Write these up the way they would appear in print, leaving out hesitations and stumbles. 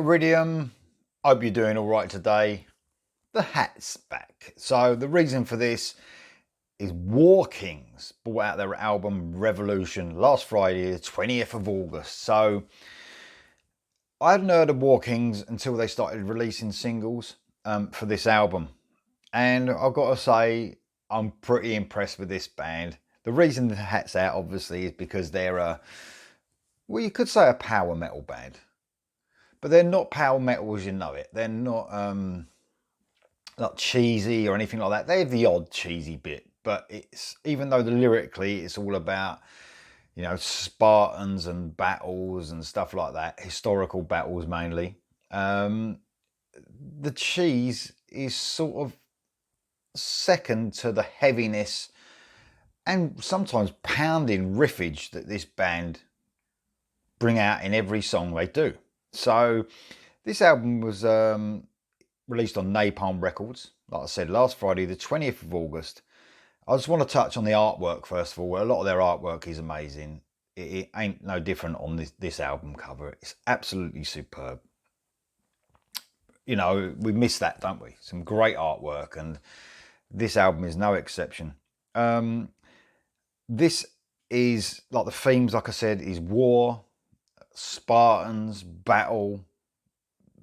Iridium, hope you're doing all right today. The hat's back. So the reason for this is Warkings brought out their album Revolution last Friday, the 20th of August. So I hadn't heard of Warkings until they started releasing singles for this album. And I've got to say, I'm pretty impressed with this band. The reason the hat's out, obviously, is because they're well, you could say a power metal band. But they're not power metal as you know it. They're not cheesy or anything like that. They have the odd cheesy bit, but it's, even though lyrically it's all about, you know, Spartans and battles and stuff like that, historical battles mainly. The cheese is sort of second to the heaviness and sometimes pounding riffage that this band bring out in every song they do. So this album was released on Napalm Records, like I said, last Friday, the 20th of August. I just want to touch on the artwork first of all. A lot of their artwork is amazing. It ain't no different on this album cover. It's absolutely superb. You know, we miss that, don't we? Some great artwork, and this album is no exception. This is, like the themes, like I said, is war, Spartans, battle,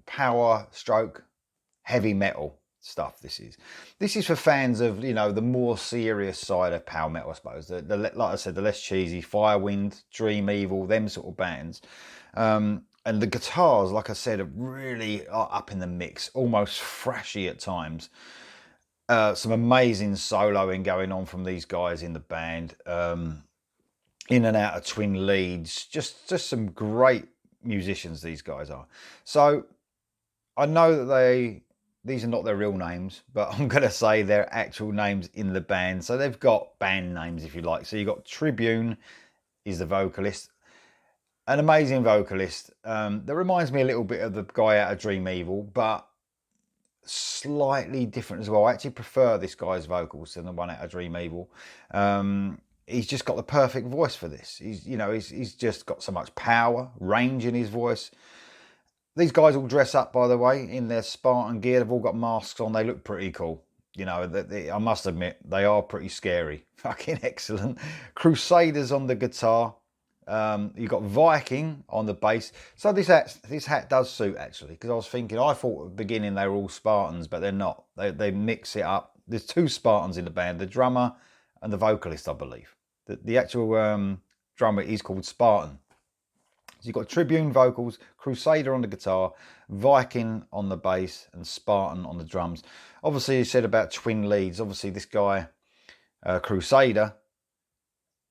power stroke, heavy metal stuff. This is for fans of, you know, the more serious side of power metal, I suppose. Like I said, the less cheesy, Firewind, Dream Evil, them sort of bands. And the guitars, like I said, are really up in the mix, almost thrashy at times. Some amazing soloing going on from these guys in the band. In and out of twin leads, just some great musicians these guys are. So I know that these are not their real names, but I'm going to say their actual names in the band. So they've got band names, if you like. So you've got Tribune is the vocalist, an amazing vocalist. That reminds me a little bit of the guy out of Dream Evil, but slightly different as well. I actually prefer this guy's vocals than the one out of Dream Evil. He's just got the perfect voice for this. He's just got so much power, range in his voice. These guys all dress up, by the way, in their Spartan gear. They've all got masks on. They look pretty cool. You know, I must admit, they are pretty scary. Fucking excellent. Crusaders on the guitar. You've got Viking on the bass. So this hat does suit, actually, because I was thinking, I thought at the beginning they were all Spartans, but they're not. They mix it up. There's two Spartans in the band, the drummer and the vocalist, I believe. The actual drummer is called Spartan. So you've got Tribune vocals, Crusader on the guitar, Viking on the bass, and Spartan on the drums. Obviously, you said about twin leads. Obviously, this guy, Crusader,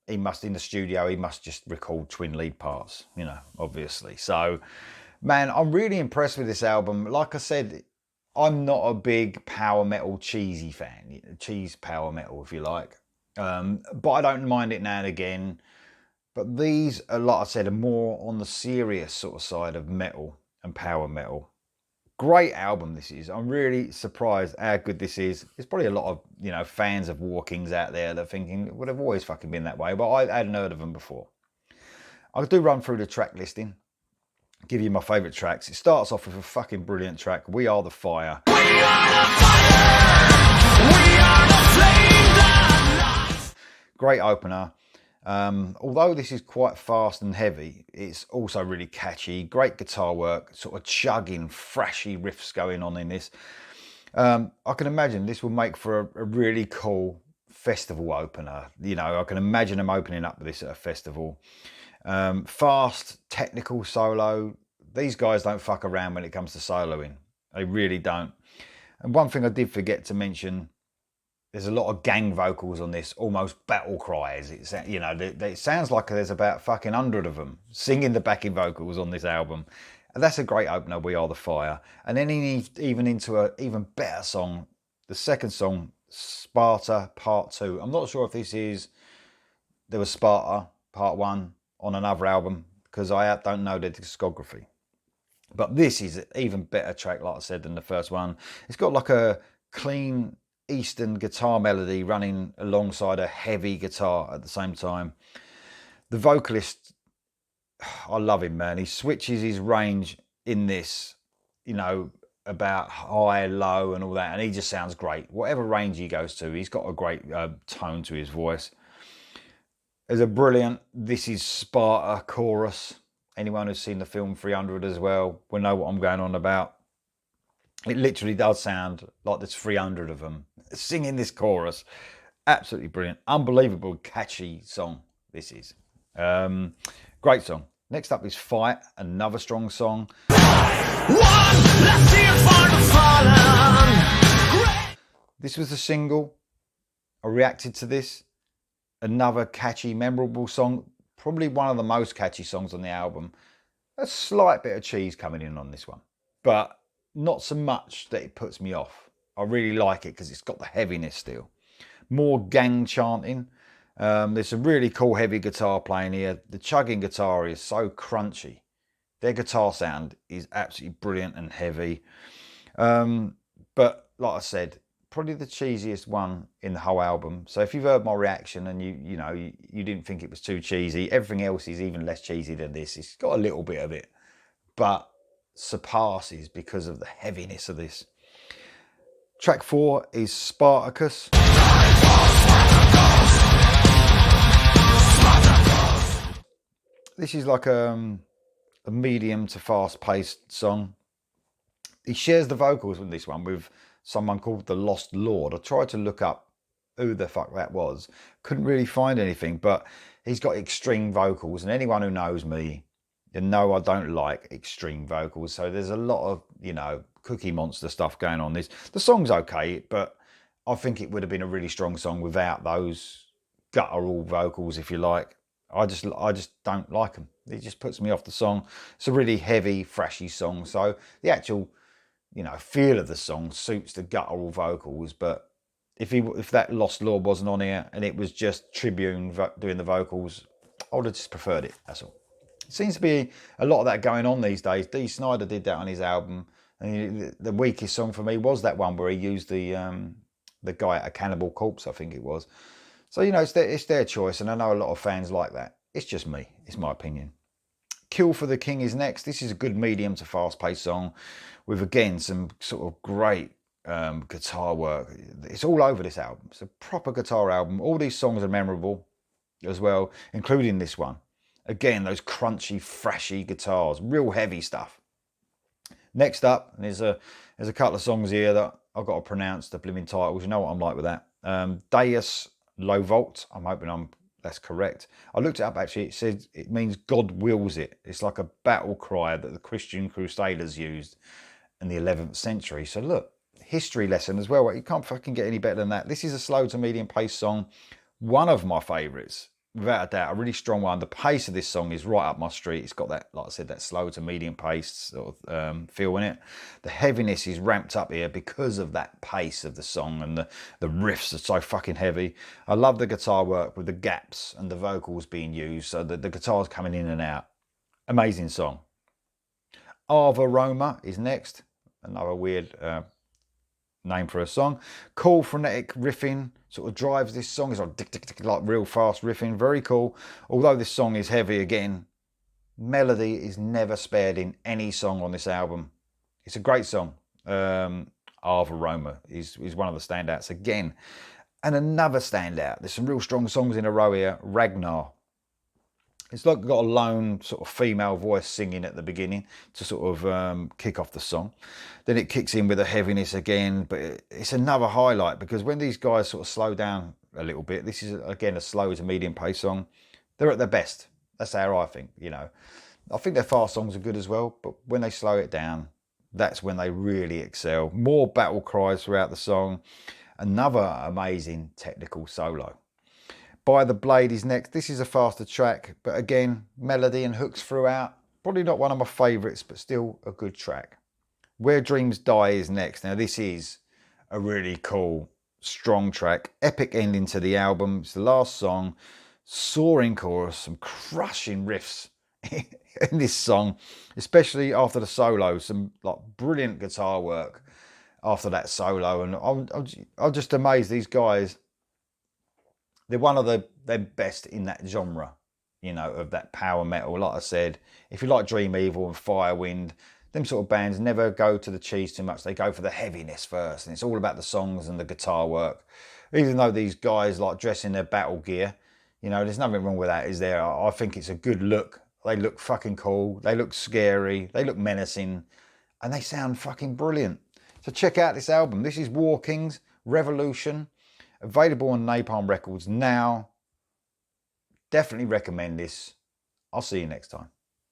in the studio, he must just record twin lead parts, you know, obviously. So, man, I'm really impressed with this album. Like I said, I'm not a big power metal cheesy fan, cheese power metal, if you like. But I don't mind it now and again. But these, like I said, are more on the serious sort of side of metal and power metal. Great album this is. I'm really surprised how good this is. There's probably a lot of, you know, fans of Warkings out there that are thinking, well, they've always fucking been that way, but I hadn't heard of them before. I'll do run through the track listing, give you my favourite tracks. It starts off with a fucking brilliant track, We Are the Fire. We are the fire! We are the flame that lights. Great opener. Although this is quite fast and heavy, it's also really catchy. Great guitar work, sort of chugging, thrashy riffs going on in this. I can imagine this will make for a really cool festival opener. You know, I can imagine them opening up with this at a festival. Fast, technical solo. These guys don't fuck around when it comes to soloing. They really don't. And one thing I did forget to mention, there's a lot of gang vocals on this, almost battle cries. It's, you know, it sounds like there's about fucking 100 of them singing the backing vocals on this album. And that's a great opener, We Are the Fire. And then even into an even better song, the second song, Sparta Part Two. I'm not sure if there was Sparta Part One on another album, because I don't know the discography. But this is an even better track, like I said, than the first one. It's got like a clean Eastern guitar melody running alongside a heavy guitar at the same time. The vocalist, I love him, man. He switches his range in this you know, about high, low and all that. And he just sounds great. Whatever range he goes to, he's got a great tone to his voice. There's a brilliant This Is Sparta chorus. Anyone who's seen the film 300 as well will know what I'm going on about. It literally does sound like there's 300 of them singing this chorus. Absolutely brilliant. Unbelievable, catchy song this is. Great song. Next up is Fight, another strong song. This was a single. I reacted to this. Another catchy, memorable song. Probably one of the most catchy songs on the album. A slight bit of cheese coming in on this one, but not so much that it puts me off. I really like it because it's got the heaviness still. More gang chanting. There's some really cool heavy guitar playing here. The chugging guitar is so crunchy. Their guitar sound is absolutely brilliant and heavy. But like I said, probably the cheesiest one in the whole album. So if you've heard my reaction and you didn't think it was too cheesy, everything else is even less cheesy than this. It's got a little bit of it, but surpasses because of the heaviness of this. Track 4 is Spartacus. This is like a medium to fast-paced song. He shares the vocals with this one with someone called the Lost Lord. I tried to look up who the fuck that was. Couldn't really find anything, but he's got extreme vocals, and anyone who knows me, you know I don't like extreme vocals. So there's a lot of, Cookie Monster stuff going on. The song's okay, but I think it would have been a really strong song without those guttural vocals, if you like. I just don't like them. It just puts me off the song. It's a really heavy, thrashy song. So the actual, feel of the song suits the guttural vocals. But if that Lost Lord wasn't on here and it was just Tribune doing the vocals, I would have just preferred it. That's all. It seems to be a lot of that going on these days. Dee Snider did that on his album. And the weakest song for me was that one where he used the guy at A Cannibal Corpse, I think it was. So, it's their choice, and I know a lot of fans like that. It's just me. It's my opinion. Kill for the King is next. This is a good medium to fast-paced song with, again, some sort of great guitar work. It's all over this album. It's a proper guitar album. All these songs are memorable as well, including this one. Again, those crunchy, thrashy guitars. Real heavy stuff. Next up, there's a couple of songs here that I've got to pronounce the blimmin' titles. You know what I'm like with that. Deus Low Volt. I'm hoping that's correct. I looked it up actually. It says it means God wills it. It's like a battle cry that the Christian Crusaders used in the 11th century. So look, history lesson as well. You can't fucking get any better than that. This is a slow to medium pace song. One of my favourites. Without a doubt, a really strong one. The pace of this song is right up my street. It's got that, like I said, that slow to medium pace sort of feel in it. The heaviness is ramped up here because of that pace of the song, and the riffs are so fucking heavy. I love the guitar work with the gaps and the vocals being used, so the guitar's coming in and out. Amazing song. Ava Roma is next. Another weird name for a song. Cool frenetic riffing sort of drives this song. It's like tick, tick, tick, like real fast riffing. Very cool. Although this song is heavy, again, melody is never spared in any song on this album. It's a great song. Ava Roma is one of the standouts again. And another standout, there's some real strong songs in a row here. Ragnar. It's like got a lone sort of female voice singing at the beginning to sort of kick off the song. Then it kicks in with a heaviness again, but it's another highlight because when these guys sort of slow down a little bit, this is again a slow to medium pace song, they're at their best. That's how I think, I think their fast songs are good as well, but when they slow it down, that's when they really excel. More battle cries throughout the song. Another amazing technical solo. By the Blade is next. This is a faster track, but again, melody and hooks throughout. Probably not one of my favourites, but still a good track. Where Dreams Die is next. Now this is a really cool, strong track. Epic ending to the album. It's the last song. Soaring chorus, some crushing riffs in this song, especially after the solo. Some like brilliant guitar work after that solo, and I'm just amazed. These guys, they're one of the best in that genre, of that power metal. Like I said, if you like Dream Evil and Firewind, them sort of bands never go to the cheese too much. They go for the heaviness first, and it's all about the songs and the guitar work. Even though these guys like dress in their battle gear, you know, there's nothing wrong with that, is there? I think it's a good look. They look fucking cool. They look scary. They look menacing, and they sound fucking brilliant. So check out this album. This is Warkings Revolution, available on Napalm Records now. Definitely recommend this. I'll see you next time.